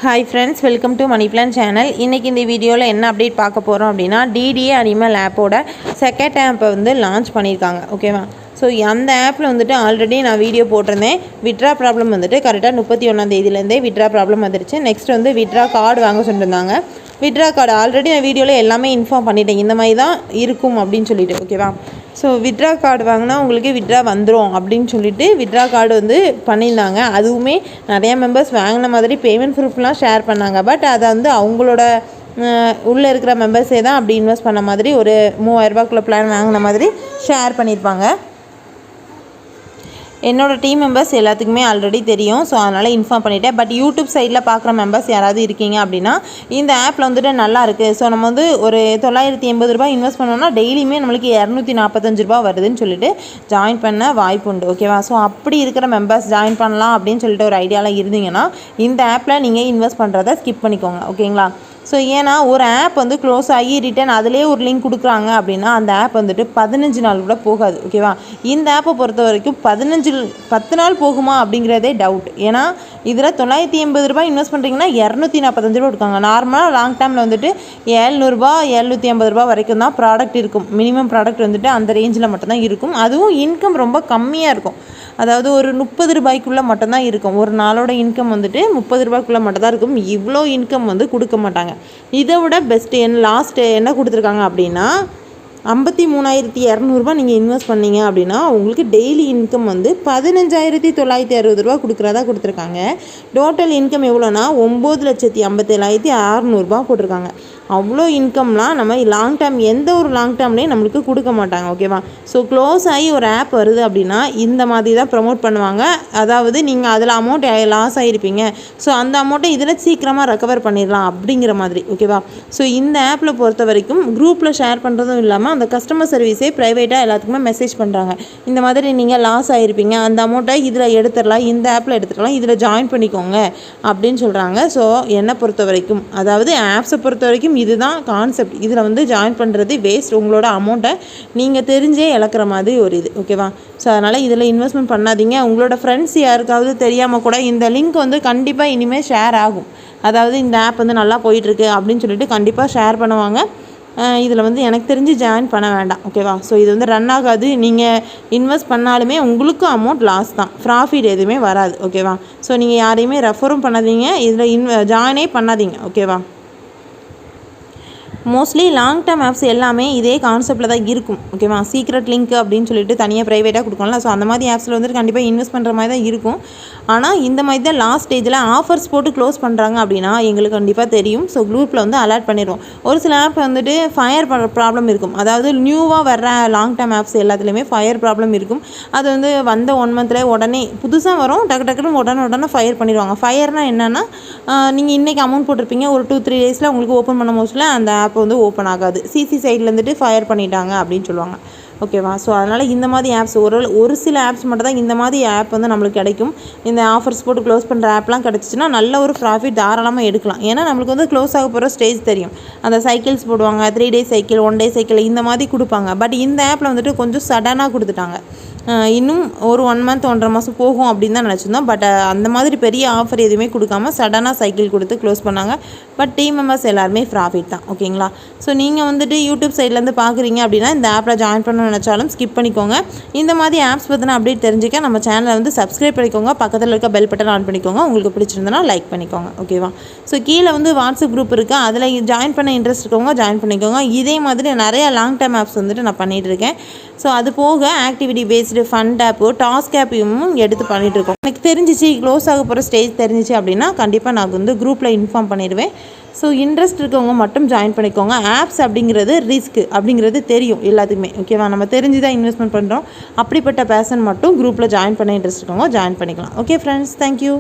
Hi friends, welcome to Money Plan channel. இன்னைக்கு இந்த வீடியோல என்ன அப்டேட் பார்க்க போறோம் அப்படினா DDA Animal ஆப்போட செகண்ட் ஆப் வந்து லான்ச் பண்ணிருக்காங்க. ஓகேவா? ஸோ அந்த ஆப்பில் வந்துட்டு ஆல்ரெடி நான் வீடியோ போட்டிருந்தேன். விட்ரா ப்ராப்ளம் வந்துட்டு கரெக்டாக 31ஆம் தேதியிலேருந்தே விட்ரா ப்ராப்ளம் வந்துருச்சு. நெக்ஸ்ட் வந்து விட்ரா கார்டு வாங்க சொல்லியிருந்தாங்க. விட்ரா கார்டு ஆல்ரெடி நான் வீடியோவில் எல்லாமே இன்ஃபார்ம் பண்ணிட்டேன், இந்த மாதிரி தான் இருக்கும் அப்படின்னு சொல்லிட்டு. ஓகேவா? ஸோ விட்ரா கார்டு வாங்கினா உங்களுக்கு விட்ரா வந்துடும் அப்படின்னு சொல்லிட்டு விட்ரா கார்டு வந்து பண்ணியிருந்தாங்க. அதுவுமே நிறையா மெம்பர்ஸ் வாங்கின மாதிரி பேமெண்ட் ப்ரூஃப்லாம் ஷேர் பண்ணாங்க. பட் அதை வந்து அவங்களோட உள்ளே இருக்கிற மெம்பர்ஸே தான் அப்படி இன்வெஸ்ட் பண்ண மாதிரி ஒரு 3000 ரூபாய்க்குள்ள பிளான் வாங்கின மாதிரி ஷேர் பண்ணியிருப்பாங்க. என்னோடய டீம் மெம்பர்ஸ் எல்லாத்துக்குமே ஆல்ரெடி தெரியும். ஸோ அதனால் இன்ஃபார்ம் பண்ணிவிட்டேன். பட் யூடியூப் சைடில் பார்க்குற மெம்பர்ஸ் யாராவது இருக்கீங்க அப்படின்னா இந்த ஆப்பில் வந்துட்டு நல்லா இருக்குது. ஸோ நம்ம வந்து ஒரு 980 ரூபாய் இன்வெஸ்ட் பண்ணோம்னா டெய்லியுமே நம்மளுக்கு 245 ரூபா வருதுன்னு சொல்லிட்டு ஜாயின் பண்ண வாய்ப்பு உண்டு. ஓகேவா? ஸோ அப்படி இருக்கிற மெம்பர்ஸ் ஜாயின் பண்ணலாம் அப்படின்னு சொல்லிட்டு ஒரு ஐடியாவில் இருந்தீங்கன்னா இந்த ஆப்பில் நீங்கள் இன்வெஸ்ட் பண்ணுறதை ஸ்கிப் பண்ணிக்கோங்க. ஓகேங்களா? ஸோ ஏன்னா ஒரு ஆப் வந்து க்ளோஸ் ஆகி ரிட்டர்ன் அதிலே ஒரு லிங்க் கொடுக்குறாங்க அப்படின்னா அந்த ஆப் வந்துட்டு 15 நாள் கூட போகாது. ஓகேவா? இந்த ஆப்பை பொறுத்த வரைக்கும் 10 நாள் போகுமா அப்படிங்கிறதே டவுட். ஏன்னா இதில் 980 ரூபாய் இன்வெஸ்ட் பண்ணுறீங்கன்னா 245 ரூபா கொடுக்காங்க. நார்மலாக லாங் டேர்மில் வந்துட்டு 700 ரூபா 750 ரூபா வரைக்கும் தான் ப்ராடக்ட் இருக்கும். மினிமம் ப்ராடக்ட் வந்துட்டு அந்த ரேஞ்சில் மட்டும்தான் இருக்கும். அதுவும் இன்கம் ரொம்ப கம்மியாக இருக்கும். அதாவது ஒரு 30 ரூபாய்க்குள்ளே மட்டும்தான் இருக்கும். ஒரு நாளோட இன்கம் வந்துட்டு 30 ரூபாய்க்குள்ளே மட்டும்தான் இருக்கும். இவ்வளோ இன்கம் வந்து கொடுக்க மாட்டாங்க. இதை விட பெஸ்ட்டு லாஸ்ட்டு என்ன கொடுத்துருக்காங்க அப்படின்னா 53,200 ரூபா நீங்கள் இன்வெஸ்ட் பண்ணீங்க அப்படின்னா உங்களுக்கு டெய்லி இன்கம் வந்து 15,960 ரூபா கொடுக்குறதா கொடுத்துருக்காங்க. டோட்டல் இன்கம் எவ்வளோனா 9,57,600 ரூபா போட்டிருக்காங்க. அவ்வளோ இன்கம்லாம் நம்ம லாங் டேர்ம் எந்த ஒரு லாங் டேர்ம்லேயும் நம்மளுக்கு கொடுக்க மாட்டாங்க. ஓகேவா? ஸோ க்ளோஸ் ஆகி ஒரு ஆப் வருது அப்படின்னா இந்த மாதிரி தான் ப்ரமோட் பண்ணுவாங்க. அதாவது நீங்கள் அதில் அமௌண்ட் லாஸ் ஆகிருப்பீங்க, ஸோ அந்த அமௌண்ட்டை இதில் சீக்கிரமாக ரெக்கவர் பண்ணிடலாம் அப்படிங்கிற மாதிரி. ஓகேவா? ஸோ இந்த ஆப்பில் பொறுத்த வரைக்கும் குரூப்பில் ஷேர் பண்ணுறதும் இல்லாமல் அந்த கஸ்டமர் சர்வீஸே ப்ரைவேட்டாக எல்லாத்துக்குமே மெசேஜ் பண்ணுறாங்க. இந்த மாதிரி நீங்கள் லாஸ் ஆகிருப்பீங்க, அந்த அமௌண்ட்டை இதில் எடுத்துடலாம், இந்த ஆப்பில் எடுத்துக்கலாம், இதில் ஜாயின் பண்ணிக்கோங்க அப்படின்னு சொல்கிறாங்க. ஸோ என்னை பொறுத்த வரைக்கும், அதாவது ஆப்ஸை பொறுத்த வரைக்கும் இதுதான் கான்செப்ட். இதில் வந்து ஜாயின் பண்ணுறது வேஸ்ட். உங்களோட அமௌண்ட்டை நீங்கள் தெரிஞ்சே இழக்கிற மாதிரி ஒரு இது. ஓகேவா? ஸோ அதனால் இதில் இன்வெஸ்ட்மெண்ட் பண்ணாதீங்க. உங்களோட ஃப்ரெண்ட்ஸ் யாருக்காவது தெரியாமல் கூட இந்த லிங்க் வந்து கண்டிப்பாக இனிமேல் ஷேர் ஆகும். அதாவது இந்த ஆப் வந்து நல்லா போயிட்டுருக்கு அப்படின்னு சொல்லிட்டு கண்டிப்பாக ஷேர் பண்ணுவாங்க. இதில் வந்து எனக்கு தெரிஞ்சு ஜாயின் பண்ண வேண்டாம். ஓகேவா? ஸோ இது வந்து ரன் ஆகாது. நீங்கள் இன்வெஸ்ட் பண்ணாலுமே உங்களுக்கு அமௌண்ட் லாஸ் தான், ப்ராஃபிட் எதுவுமே வராது. ஓகேவா? ஸோ நீங்கள் யாரையுமே ரெஃபரும் பண்ணாதீங்க, இதில் ஜாயினே பண்ணாதீங்க. ஓகேவா? மோஸ்ட்லி லாங் டேர்ம் ஆப்ஸ் எல்லாமே இதே கான்செப்டில் தான் இருக்கும். ஓகேவா? சீக்ரெட் லிங்க் அப்படின்னு சொல்லிட்டு தனியாக ப்ரைவேட்டாக கொடுக்கணும்ல. ஸோ அந்த மாதிரி ஆப்ஸில் வந்துட்டு கண்டிப்பாக இன்வெஸ்ட் பண்ணுற மாதிரி தான் இருக்கும். ஆனால் இந்த மாதிரி தான் லாஸ்ட் ஸ்டேஜில் ஆஃபர்ஸ் போட்டு க்ளோஸ் பண்ணுறாங்க அப்படின்னா எங்களுக்கு கண்டிப்பாக தெரியும். ஸோ குரூப்பில் வந்து அலர்ட் பண்ணிடுவோம். ஒரு சில ஆப் வந்துட்டு ஃபயர் ப்ராப்ளம் இருக்கும். அதாவது நியூவாக வர்ற லாங் டேர்ம் ஆப்ஸ் எல்லாத்துலேயுமே ஃபயர் ப்ராப்ளம் இருக்கும். அது வந்து வந்த 1 மந்த்லேயே உடனே புதுசாக வரும், டக்குன்னு உடனே ஃபயர் பண்ணிடுவாங்க. ஃபயர்னால் என்னென்னா நீங்கள் இன்றைக்கி அமௌண்ட் போட்டிருப்பீங்க, ஒரு 2-3 டேஸில் உங்களுக்கு ஓப்பன் பண்ண மோஸ்ட்டில் அந்த ஆப் வந்து ஓப்பன் ஆகாது. சிசி சைடில் இருந்துட்டு ஃபயர் பண்ணிட்டாங்க அப்படின்னு சொல்லுவாங்க. ஓகேவா? ஸோ அதனால் இந்த மாதிரி ஆப்ஸ் ஒரு சில ஆப்ஸ் மட்டும் தான் இந்த மாதிரி ஆப் வந்து நம்மளுக்கு கிடைக்கும். இந்த ஆஃபர்ஸ் போட்டு க்ளோஸ் பண்ணுற ஆப்லாம் கிடச்சிச்சின்னா நல்ல ஒரு ப்ராஃபிட் தாராளமாக எடுக்கலாம். ஏன்னா நம்மளுக்கு வந்து க்ளோஸ் ஆக போகிற ஸ்டேஜ் தெரியும். அந்த சைக்கிள்ஸ் போடுவாங்க, 3 டே சைக்கிள், 1 டே சைக்கிள், இந்த மாதிரி கொடுப்பாங்க. பட் இந்த ஆப்பில் வந்துட்டு கொஞ்சம் சடனாக கொடுத்துட்டாங்க. இன்னும் ஒரு 1 மந்த் 1.5 மாதம் போகும் அப்படின்னு தான் நினச்சிருந்தோம். பட் அந்த மாதிரி பெரிய ஆஃபர் எதுவுமே கொடுக்காம சடனாக சைக்கிள் கொடுத்து க்ளோஸ் பண்ணாங்க. பட் டீம் மெம்பர்ஸ் எல்லாருமே ப்ராஃபிட் தான். ஓகேங்களா? ஸோ நீங்கள் வந்துட்டு யூடியூப் சைட்லேருந்து பார்க்குறீங்க அப்படின்னா இந்த ஆப்பில் ஜாயின் பண்ணணும்னு நினச்சாலும் ஸ்கிப் பண்ணிக்கோங்க. இந்த மாதிரி ஆப்ஸ் பற்றின அப்டேட் தெரிஞ்சுக்க நம்ம சேனலை வந்து சப்ஸ்கிரைப் பண்ணிக்கோங்க. பக்கத்தில் இருக்க பெல் பட்டன் ஆன் பண்ணிக்கோங்க. உங்களுக்கு பிடிச்சிருந்தனா லைக் பண்ணிக்கோங்க. ஓகேவா? ஸோ கீழே வந்து வாட்ஸ்அப் குரூப் இருக்குது, அதில் ஜாயின் பண்ண இன்ட்ரெஸ்ட் இருக்கவங்க ஜாயின் பண்ணிக்கோங்க. இதே மாதிரி நிறைய லாங் டேர்ம் ஆப்ஸ் வந்துட்டு நான் பண்ணிகிட்டு இருக்கேன். ஸோ அது போக ஆக்டிவிட்டி பேஸ்டு ஃபண்ட் ஆப்பு, டாஸ்க் ஆப்பையும் எடுத்து பண்ணிகிட்ருக்கோம். எனக்கு தெரிஞ்சிச்சு க்ளோஸ் ஆக போகிற ஸ்டேஜ் தெரிஞ்சிச்சு அப்படின்னா கண்டிப்பாக நான் வந்து குரூப்பில் இன்ஃபார்ம் பண்ணிடுவேன். ஸோ இன்ட்ரெஸ்ட் இருக்கவங்க மட்டும் ஜாயின் பண்ணிக்கோங்க. ஆப்ஸ் அப்படிங்கிறது ரிஸ்க் அப்படிங்கிறது தெரியும் எல்லாத்துக்குமே. ஓகேவா? நம்ம தெரிஞ்சு தான் இன்வெஸ்ட்மெண்ட் பண்ணுறோம். அப்படிப்பட்ட பேர்சன் மட்டும் குரூப்பில் ஜாயின் பண்ண இன்ட்ரெஸ்ட் இருக்கவங்க ஜாயின் பண்ணிக்கலாம். Okay friends, thank you.